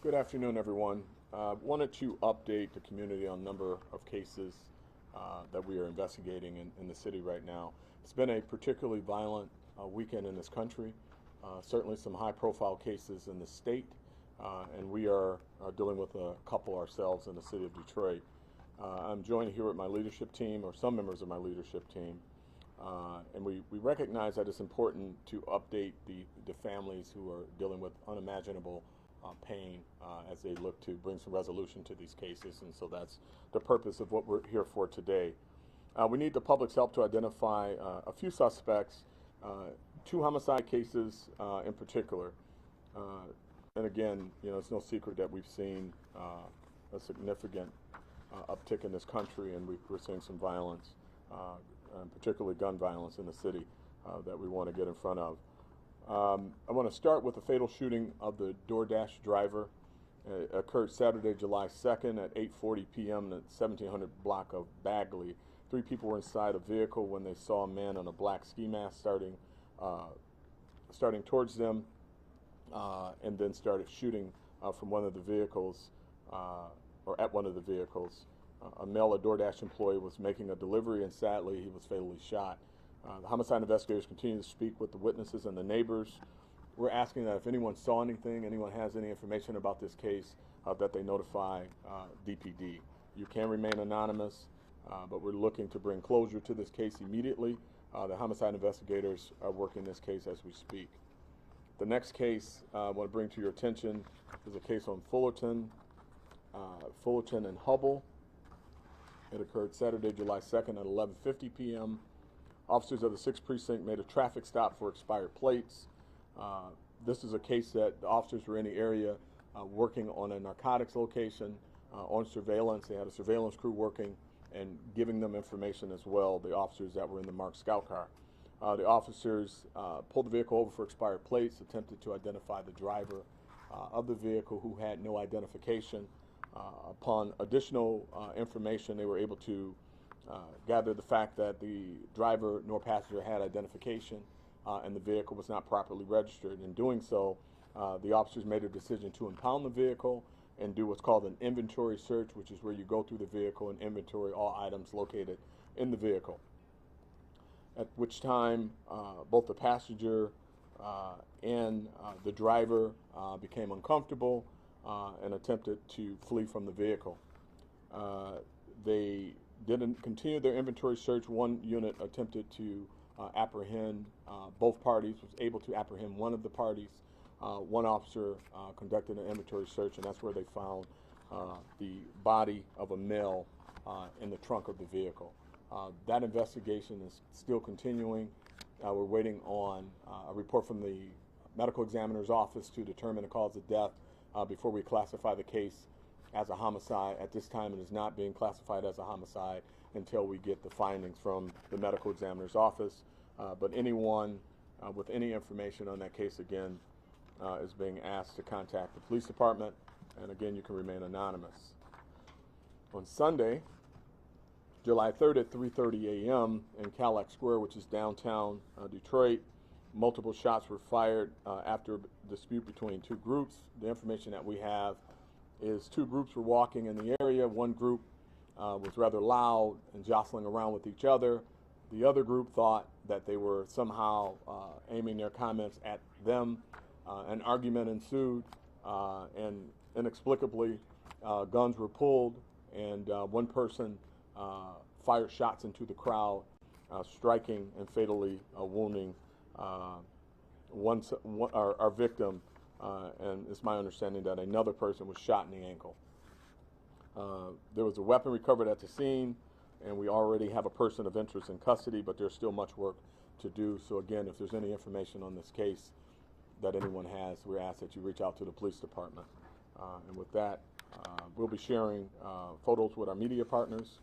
Good afternoon, everyone. Wanted to update the community on a number of cases that we are investigating in the city right now. It's been a particularly violent weekend in this country, certainly some high-profile cases in the state, and we are dealing with a couple ourselves in the city of Detroit. I'm joined here with my leadership team, or some members of my leadership team, and we recognize that it's important to update the families who are dealing with unimaginable pain as they look to bring some resolution to these cases, and so that's the purpose of what we're here for today. We need the public's help to identify a few suspects, two homicide cases in particular. And again, it's no secret that we've seen a significant uptick in this country, and we're seeing some violence, and particularly gun violence in the city that we want to get in front of. I want to start with the fatal shooting of the DoorDash driver. It occurred Saturday, July 2nd at 8:40 p.m. in the 1700 block of Bagley. 3 people were inside a vehicle when they saw a man in a black ski mask starting towards them, and then started shooting from one of the vehicles, or at one of the vehicles. A male DoorDash employee was making a delivery, and sadly, he was fatally shot. The homicide investigators continue to speak with the witnesses and the neighbors. We're asking that if anyone saw anything, anyone has any information about this case, that they notify DPD. You can remain anonymous, but we're looking to bring closure to this case immediately. The homicide investigators are working this case as we speak. The next case I want to bring to your attention is a case on Fullerton and Hubble. It occurred Saturday, July 2nd at 11:50 p.m. Officers of the 6th Precinct made a traffic stop for expired plates. This is a case that the officers were in the area working on a narcotics location on surveillance. They had a surveillance crew working and giving them information as well, the officers that were in the marked scout car. The officers pulled the vehicle over for expired plates, attempted to identify the driver of the vehicle, who had no identification. Upon additional information, they were able to gather the fact that the driver nor passenger had identification, and the vehicle was not properly registered. In doing so, the officers made a decision to impound the vehicle and do what's called an inventory search, which is where you go through the vehicle and inventory all items located in the vehicle. At which time, both the passenger and the driver became uncomfortable and attempted to flee from the vehicle. They didn't continue their inventory search. One unit attempted to apprehend both parties, was able to apprehend one of the parties. One officer conducted an inventory search, and that's where they found the body of a male in the trunk of the vehicle. That investigation is still continuing. We're waiting on a report from the medical examiner's office to determine the cause of death before we classify the case as a homicide. At this time, it is not being classified as a homicide until we get the findings from the medical examiner's office. But anyone with any information on that case, again, is being asked to contact the police department, and again, you can remain anonymous. On Sunday, July 3rd at 3:30 a.m. in Cadillac Square, which is downtown Detroit, multiple shots were fired after a dispute between two groups. The information that we have is two groups were walking in the area. One group was rather loud and jostling around with each other. The other group thought that they were somehow aiming their comments at them. An argument ensued, and inexplicably, guns were pulled, and one person fired shots into the crowd, striking and fatally wounding our victim. And it's my understanding that another person was shot in the ankle. There was a weapon recovered at the scene, and we already have a person of interest in custody, but there's still much work to do. So again, if there's any information on this case that anyone has, we ask that you reach out to the police department. And with that, we'll be sharing photos with our media partners,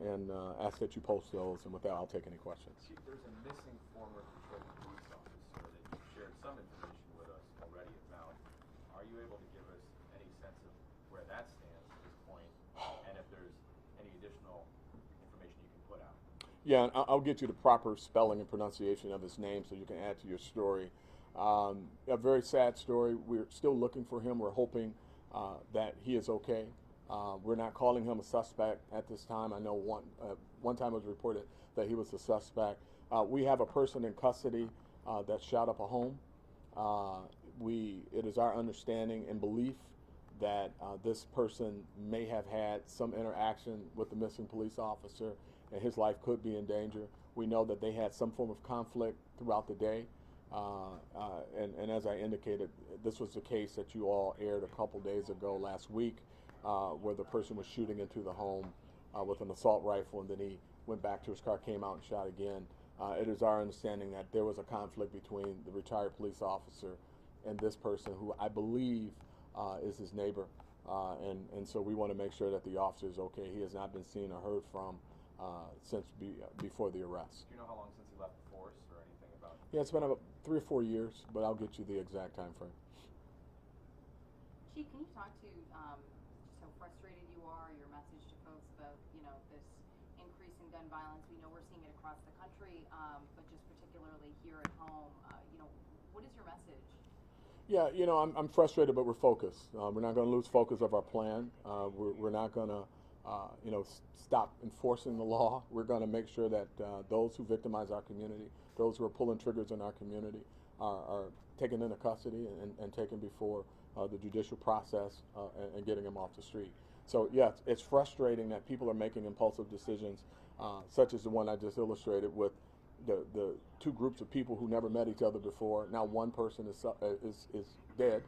and ask that you post those. And with that, I'll take any questions. Chief, there's a missing former Detroit police officer that you've shared some information with us already about. Are you able to give us any sense of where that stands at this point, and if there's any additional information you can put out? Yeah, and I'll get you the proper spelling and pronunciation of his name so you can add to your story. A very sad story. We're still looking for him. We're hoping that he is okay. We're not calling him a suspect at this time. I know one time it was reported that he was a suspect. We have a person in custody that shot up a home. It is our understanding and belief that this person may have had some interaction with the missing police officer, and his life could be in danger. We know that they had some form of conflict throughout the day, and as I indicated, this was the case that you all aired a couple days ago last week, where the person was shooting into the home with an assault rifle, and then he went back to his car, came out and shot again. It is our understanding that there was a conflict between the retired police officer and this person, who I believe is his neighbor, and so we want to make sure that the officer is okay. He has not been seen or heard from since before the arrest. Do you know how long since he left the force or anything about it? Yeah, it's been about 3 or 4 years, but I'll get you the exact time frame. Chief, can you talk to just how frustrated you are, your message to folks about, this increase in gun violence? We know we're seeing it across the country, but just particularly here at home. What is your message? Yeah, I'm frustrated, but we're focused. We're not going to lose focus of our plan. We're not going to, stop enforcing the law. We're going to make sure that those who victimize our community, those who are pulling triggers in our community, are taken into custody and taken before the judicial process and getting them off the street. So, yes, it's frustrating that people are making impulsive decisions, such as the one I just illustrated with the two groups of people who never met each other before. Now one person is dead,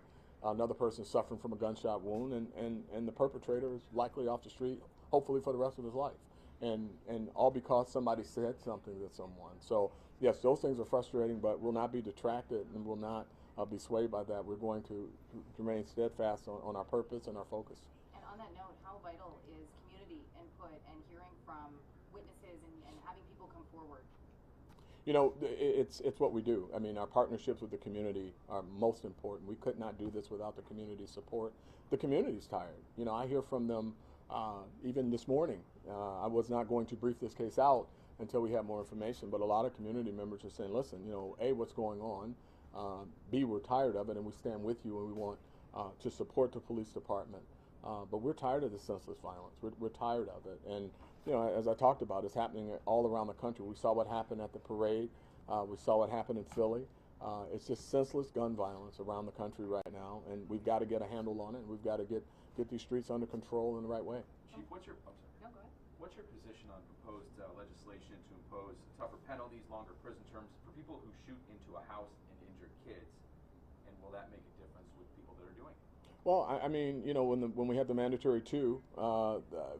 another person is suffering from a gunshot wound, and the perpetrator is likely off the street, hopefully for the rest of his life, and all because somebody said something to someone. So yes, those things are frustrating, but we'll not be detracted and will not be swayed by that. We're going to remain steadfast on our purpose and our focus. And on that note, how vital is community input and hearing from witnesses and having people come forward? It's what we do. I mean, our partnerships with the community are most important. We could not do this without the community support. The community's tired. I hear from them even this morning. I was not going to brief this case out until we have more information, but a lot of community members are saying, listen, A, what's going on? B, we're tired of it, and we stand with you, and we want to support the police department. But we're tired of the senseless violence. We're tired of it. And, as I talked about, it's happening all around the country. We saw what happened at the parade. We saw what happened in Philly. It's just senseless gun violence around the country right now, and we've got to get a handle on it, and we've got to get these streets under control in the right way. Chief, what's your position on proposed legislation to impose tougher penalties, longer prison terms for people who shoot into a house and injure kids? And will that make a difference with people that are doing it? Well, I mean, when we had the mandatory 2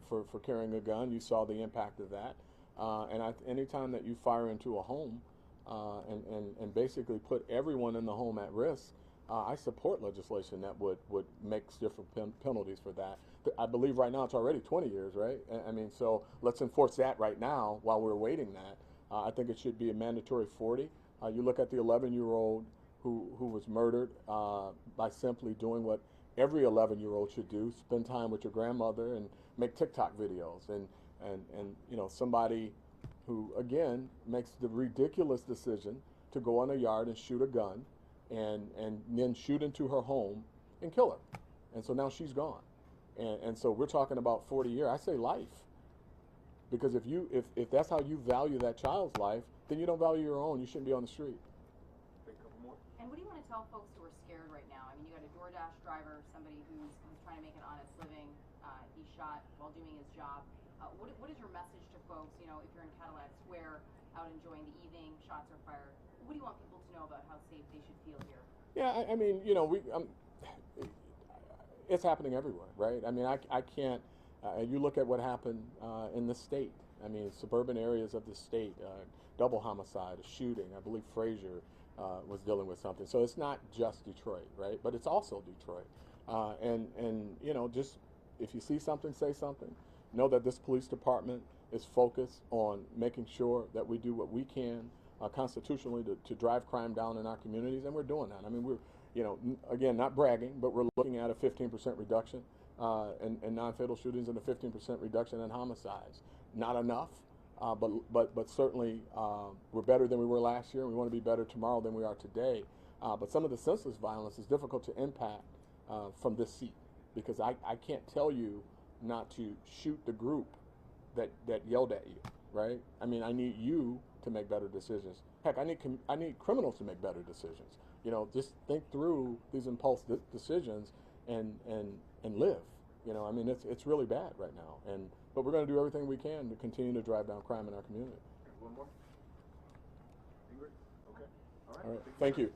for carrying a gun, you saw the impact of that. And anytime that you fire into a home and basically put everyone in the home at risk, I support legislation that would make different penalties for that. I believe right now it's already 20 years, right? I mean, so let's enforce that right now while we're awaiting that. I think it should be a mandatory 40. You look at the 11-year-old who was murdered by simply doing what every 11-year-old should do: spend time with your grandmother and make TikTok videos. And somebody who, again, makes the ridiculous decision to go in a yard and shoot a gun and then shoot into her home and kill her. And so now she's gone. And so we're talking about 40 years. I say life. Because if that's how you value that child's life, then you don't value your own. You shouldn't be on the street. And what do you want to tell folks who are scared right now? I mean, you got a DoorDash driver, somebody who's trying to make an honest living. He shot while doing his job. What is your message to folks, if you're in Cadillac Square, out enjoying the evening, shots are fired? What do you want people to know about how safe they should feel here? Yeah, I mean, it's happening everywhere, right? I mean, I can't, you look at what happened in the state. I mean, suburban areas of the state, double homicide, a shooting. I believe Frazier was dealing with something. So it's not just Detroit, right? But it's also Detroit. And just if you see something, say something. Know that this police department is focused on making sure that we do what we can constitutionally to drive crime down in our communities, and we're doing that. I mean, we're, again, not bragging, but we're looking at a 15% reduction in non-fatal shootings and a 15% reduction in homicides. Not enough, but certainly we're better than we were last year, and we want to be better tomorrow than we are today. But some of the senseless violence is difficult to impact from this seat. because I can't tell you not to shoot the group that yelled at you, right? I mean, I need you to make better decisions. Heck, I need criminals to make better decisions. You know, just think through these impulse decisions and live. You know, I mean, it's really bad right now, but we're going to do everything we can to continue to drive down crime in our community. One more. Ingrid? Okay. All right. All right. Thank you.